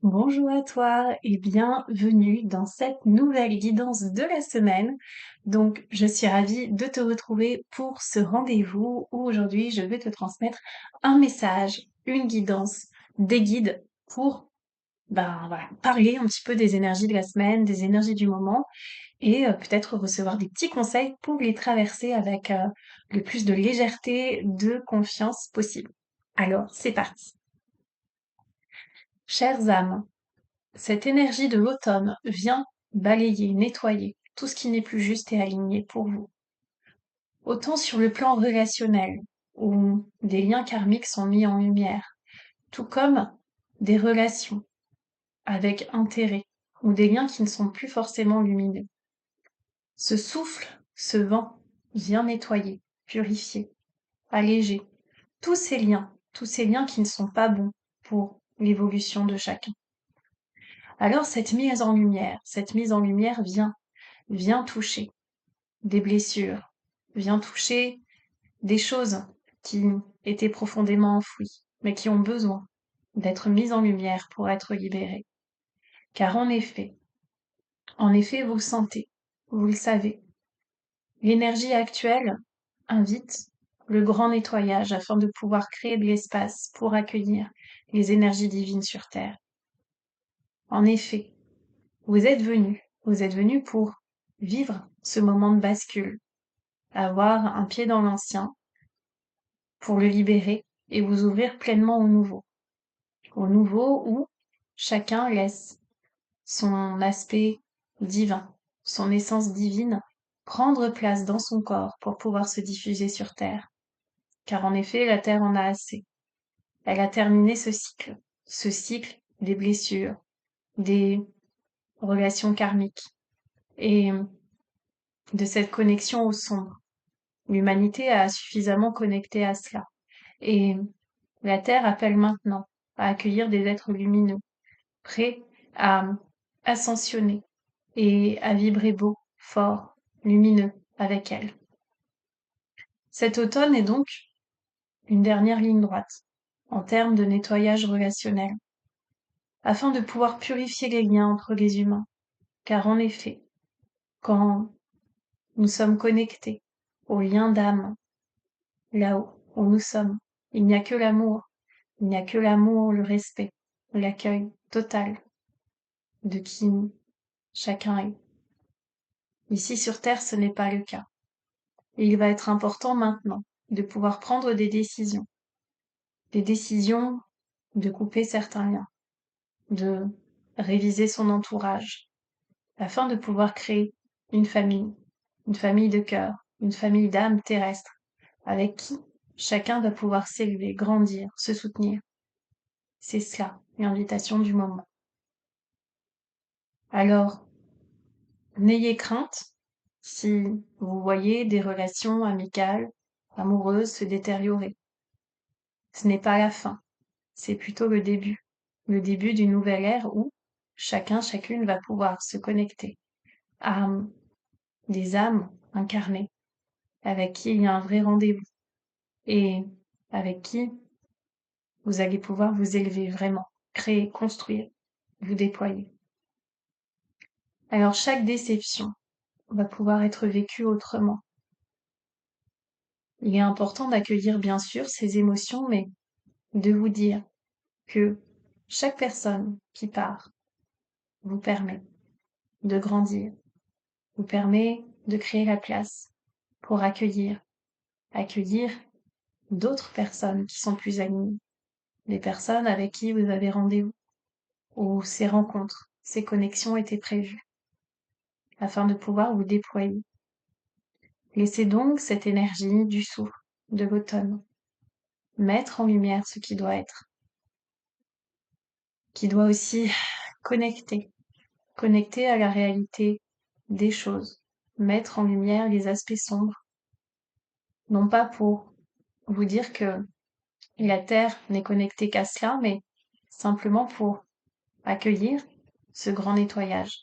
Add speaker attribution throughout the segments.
Speaker 1: Bonjour à toi et bienvenue dans cette nouvelle guidance de la semaine. Donc, je suis ravie de te retrouver pour ce rendez-vous où aujourd'hui je vais te transmettre un message, une guidance, des guides pour voilà, parler un petit peu des énergies de la semaine, des énergies du moment et peut-être recevoir des petits conseils pour les traverser avec le plus de légèreté, de confiance possible. Alors, c'est parti. Chères âmes, cette énergie de l'automne vient balayer, nettoyer tout ce qui n'est plus juste et aligné pour vous. Autant sur le plan relationnel, où des liens karmiques sont mis en lumière, tout comme des relations avec intérêt, ou des liens qui ne sont plus forcément lumineux. Ce souffle, ce vent, vient nettoyer, purifier, alléger tous ces liens qui ne sont pas bons pour l'évolution de chacun. Alors cette mise en lumière vient toucher des blessures, vient toucher des choses qui étaient profondément enfouies, mais qui ont besoin d'être mises en lumière pour être libérées. Car en effet, vous le sentez, vous le savez, l'énergie actuelle invite le grand nettoyage afin de pouvoir créer de l'espace pour accueillir les énergies divines sur Terre. En effet, vous êtes venus pour vivre ce moment de bascule, avoir un pied dans l'ancien pour le libérer et vous ouvrir pleinement au nouveau où chacun laisse son aspect divin, son essence divine prendre place dans son corps pour pouvoir se diffuser sur Terre. Car en effet, la Terre en a assez. Elle a terminé ce cycle des blessures, des relations karmiques et de cette connexion au sombre. L'humanité a suffisamment connecté à cela. Et la Terre appelle maintenant à accueillir des êtres lumineux, prêts à ascensionner et à vibrer beau, fort, lumineux avec elle. Cet automne est donc une dernière ligne droite en termes de nettoyage relationnel, afin de pouvoir purifier les liens entre les humains. Car en effet, quand nous sommes connectés aux liens d'âme, là-haut où nous sommes, il n'y a que l'amour, il n'y a que l'amour, le respect, l'accueil total de qui chacun est. Ici sur Terre, ce n'est pas le cas. Et il va être important maintenant de pouvoir prendre des décisions de couper certains liens, de réviser son entourage, afin de pouvoir créer une famille de cœur, une famille d'âmes terrestres, avec qui chacun va pouvoir s'élever, grandir, se soutenir. C'est cela, l'invitation du moment. Alors, n'ayez crainte si vous voyez des relations amicales, amoureuses se détériorer. Ce n'est pas la fin, c'est plutôt le début d'une nouvelle ère où chacune va pouvoir se connecter à des âmes incarnées avec qui il y a un vrai rendez-vous et avec qui vous allez pouvoir vous élever vraiment, créer, construire, vous déployer. Alors chaque déception va pouvoir être vécue autrement. Il est important d'accueillir bien sûr ces émotions, mais de vous dire que chaque personne qui part vous permet de grandir, vous permet de créer la place pour accueillir d'autres personnes qui sont plus alignées, des personnes avec qui vous avez rendez-vous, où ces rencontres, ces connexions étaient prévues, afin de pouvoir vous déployer. Laissez donc cette énergie du souffle, de l'automne, mettre en lumière ce qui doit aussi connecter à la réalité des choses, mettre en lumière les aspects sombres, non pas pour vous dire que la Terre n'est connectée qu'à cela, mais simplement pour accueillir ce grand nettoyage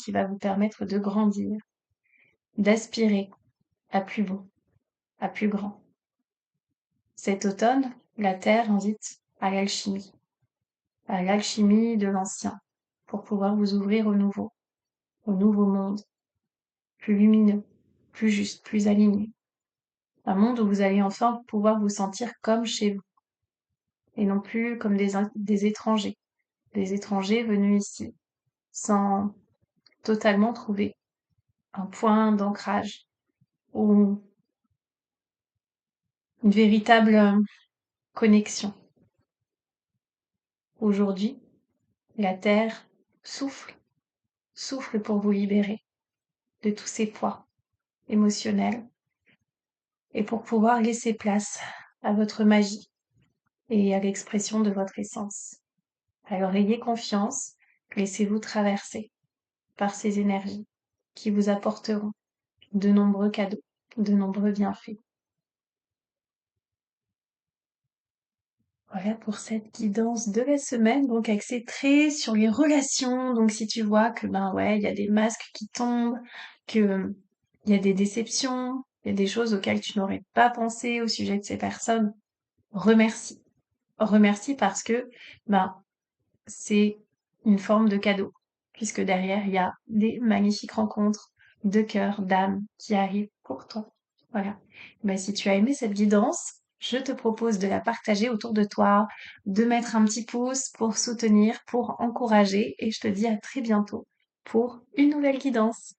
Speaker 1: qui va vous permettre de grandir, d'aspirer à plus beau, à plus grand. Cet automne, la Terre invite à l'alchimie, à l'alchimie de l'ancien, pour pouvoir vous ouvrir au nouveau monde, plus lumineux, plus juste, plus aligné. Un monde où vous allez enfin pouvoir vous sentir comme chez vous, et non plus comme des étrangers venus ici, sans totalement trouver un point d'ancrage ou une véritable connexion. Aujourd'hui, la Terre souffle, souffle pour vous libérer de tous ces poids émotionnels et pour pouvoir laisser place à votre magie et à l'expression de votre essence. Alors ayez confiance, laissez-vous traverser par ces énergies qui vous apporteront de nombreux cadeaux, de nombreux bienfaits. Voilà pour cette guidance de la semaine, donc axée très sur les relations. Donc si tu vois que ben ouais, il y a des masques qui tombent, que il y a des déceptions, il y a des choses auxquelles tu n'aurais pas pensé au sujet de ces personnes, remercie. Remercie parce que ben c'est une forme de cadeau, puisque derrière il y a des magnifiques rencontres de cœur, d'âme qui arrivent pour toi. Voilà. Ben, si tu as aimé cette guidance, je te propose de la partager autour de toi, de mettre un petit pouce pour soutenir, pour encourager, et je te dis à très bientôt pour une nouvelle guidance.